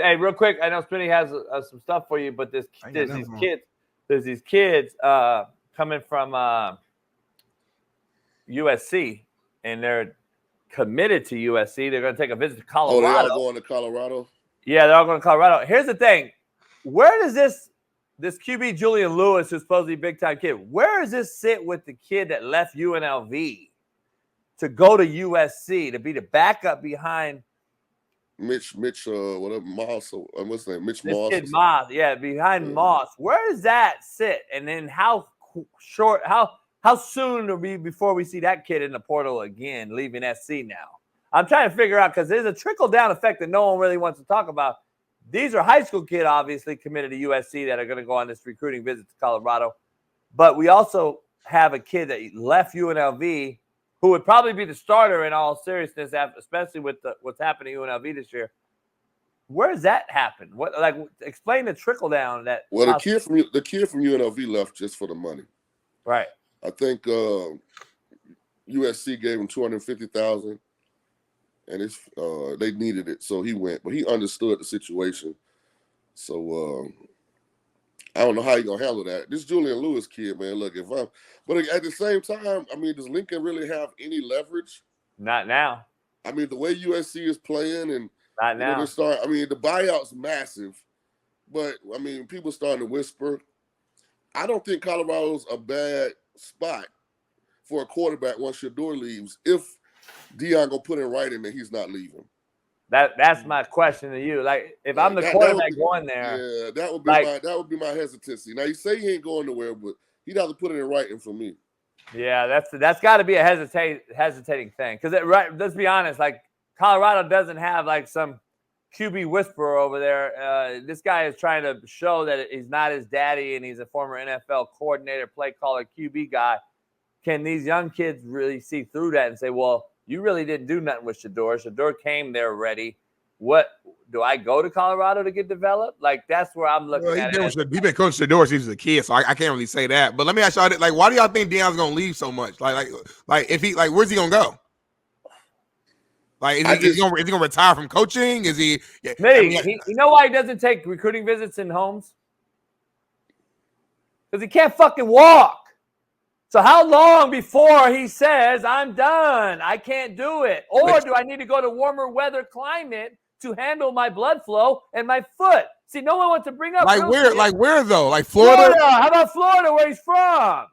Hey, real quick, I know Smitty has some stuff for you, but there's these kids coming from USC, and they're committed to USC. They're going to take a visit to Colorado. Oh, they all going to Colorado? Yeah, they're all going to Colorado. Here's the thing. Where does this QB Julian Lewis, who's supposed to be a big-time kid, where does this sit with the kid that left UNLV to go to USC to be the backup behind Mitch, whatever, Moss, what's his name? Mitch this Moss. Kid Moss, behind Moss. Where does that sit? And then how soon will be before we see that kid in the portal again, leaving SC now? I'm trying to figure out, because there's a trickle-down effect that no one really wants to talk about. These are high school kids, obviously, committed to USC that are going to go on this recruiting visit to Colorado. But we also have a kid that left UNLV who would probably be the starter in all seriousness, especially with what's happening to UNLV this year. Where does that happen? Explain the trickle down that. Well, the kid from UNLV left just for the money. Right. I think USC gave him $250,000, and they needed it, so he went. But he understood the situation, so I don't know how you're gonna handle that. This Julian Lewis kid, man. Look, but at the same time, I mean, does Lincoln really have any leverage? Not now. I mean, the way USC is playing, and not now. The buyout's massive, but I mean, people starting to whisper. I don't think Colorado's a bad spot for a quarterback once Shador leaves. If Deion gonna put in writing that he's not leaving. That's my question to you. Like, if I'm the quarterback going there, yeah, that would be my hesitancy. Now, you say he ain't going nowhere, but he'd have to put it in writing for me. Yeah, that's got to be a hesitating thing, because let's be honest, like, Colorado doesn't have like some QB whisperer over there. This guy is trying to show that he's not his daddy, and he's a former NFL coordinator, play caller, QB guy. Can these young kids really see through that and say, well, you really didn't do nothing with Shador. Shador came there ready. What, do I go to Colorado to get developed? Like, that's where I'm looking at it. He's been coaching Shador since he was a kid, so I can't really say that. But let me ask y'all, like, why do y'all think Deion's gonna leave so much? Like, if he, like, where's he gonna go? Like, is he gonna retire from coaching? Is he? Yeah, you know why he doesn't take recruiting visits in homes? Because he can't fucking walk. So how long before he says, I'm done, I can't do it? Or do I need to go to warmer weather climate to handle my blood flow and my foot? See, no one wants to bring up. Like where though? Like Florida? How about Florida, where he's from?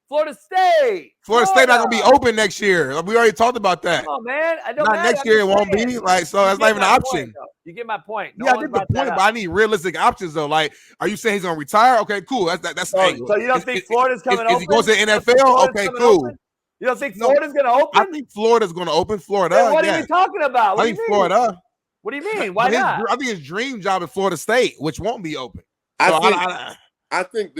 Florida State. Florida State not gonna be open next year. Like, we already talked about that. Come on, man. Not next year. It won't be. Like, so that's not even an option. You get my point. Yeah, I get the point, but I need realistic options though. Like, are you saying he's gonna retire? Okay, cool. That's so you don't think Florida's coming open? If he goes to the NFL, okay, cool. You don't think Florida's gonna open? I think Florida's gonna open. Florida. Then what are you talking about? I think Florida. What do you mean? Why not? I think his dream job is Florida State, which won't be open. I think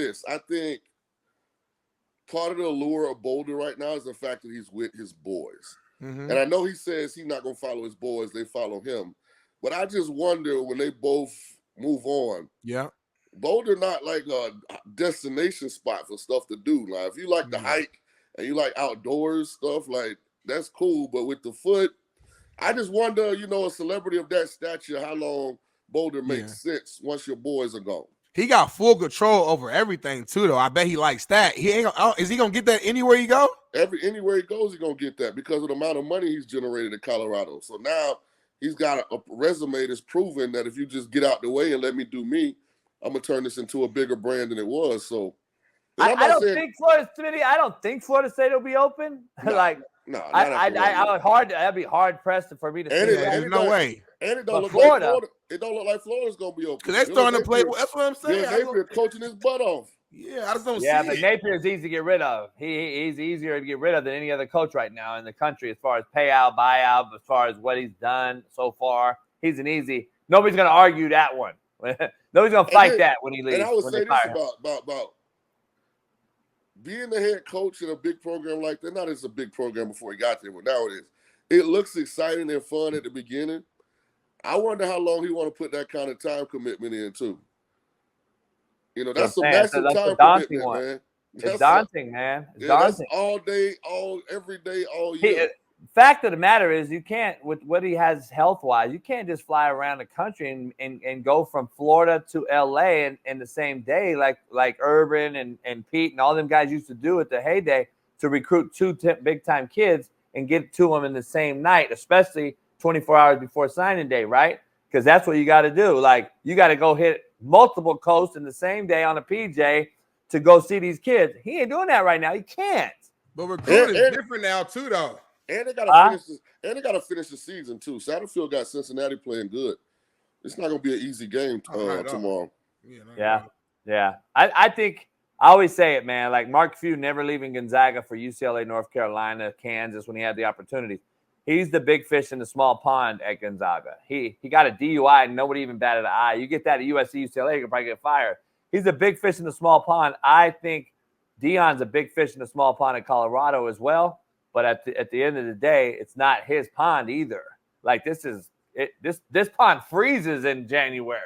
part of the allure of Boulder right now is the fact that he's with his boys. Mm-hmm. And I know he says he's not going to follow his boys. They follow him. But I just wonder when they both move on. Yeah. Boulder not like a destination spot for stuff to do. Like, if you like to hike and you like outdoors stuff, like, that's cool. But with the foot, I just wonder, a celebrity of that stature, how long Boulder makes sense once your boys are gone. He got full control over everything too, though. I bet he likes that. Is he gonna get that anywhere he go? Anywhere he goes, he's gonna get that because of the amount of money he's generated in Colorado. So now he's got a resume that's proven that if you just get out the way and let me do me, I'm gonna turn this into a bigger brand than it was. So I don't think Florida State will be open. I'd be hard pressed for me to say that. There's no way. And it don't look like Florida. It don't look like Florida's gonna be open. Because they're starting to play. That's what I'm saying. Napier coaching his butt off. Yeah, I just don't see it. But Napier's easy to get rid of. He's easier to get rid of than any other coach right now in the country as far as payout, buyout, as far as what he's done so far. He's an easy. Nobody's gonna argue that one. Nobody's gonna fight that when he leaves. And I would say this about being the head coach in a big program like that. Not as a big program before he got there, but now it is. It looks exciting and fun at the beginning. I wonder how long he want to put that kind of time commitment in too. That's some massive time commitment, man. It's daunting, man. It's daunting. That's all day, every day, all year. fact of the matter is, you can't, with what he has health-wise, you can't just fly around the country and go from Florida to LA in the same day, like Urban and Pete and all them guys used to do at the heyday, to recruit two big-time kids and get to them in the same night, especially 24 hours before signing day, right? Because that's what you got to do. Like, you got to go hit multiple coasts in the same day on a PJ to go see these kids. He ain't doing that right now. He can't. But recruiting is different now too, though. And they gotta finish the season too. Satterfield got Cincinnati playing good. It's not gonna be an easy game tomorrow. Yeah. I think I always say it, man. Like Mark Few never leaving Gonzaga for UCLA, North Carolina, Kansas when he had the opportunity. He's the big fish in the small pond at Gonzaga. He got a DUI and nobody even batted an eye. You get that at USC, UCLA, you can probably get fired. He's a big fish in the small pond. I think Deion's a big fish in the small pond at Colorado as well. But at the end of the day, it's not his pond either. Like this pond freezes in January.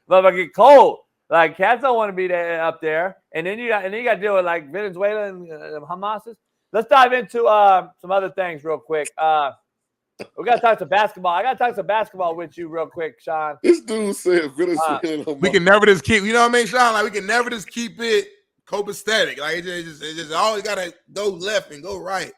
But it get cold. Like cats don't want to be there up there. And then you got to deal with like Venezuela and Hamas. Let's dive into some other things real quick. We got to talk some basketball. I got to talk some basketball with you real quick, Shaun. This dude said Venezuela and Hamas. We can never just keep, you know what I mean, Shaun? Like we can never just keep it copacetic. Like it just always got to go left and go right.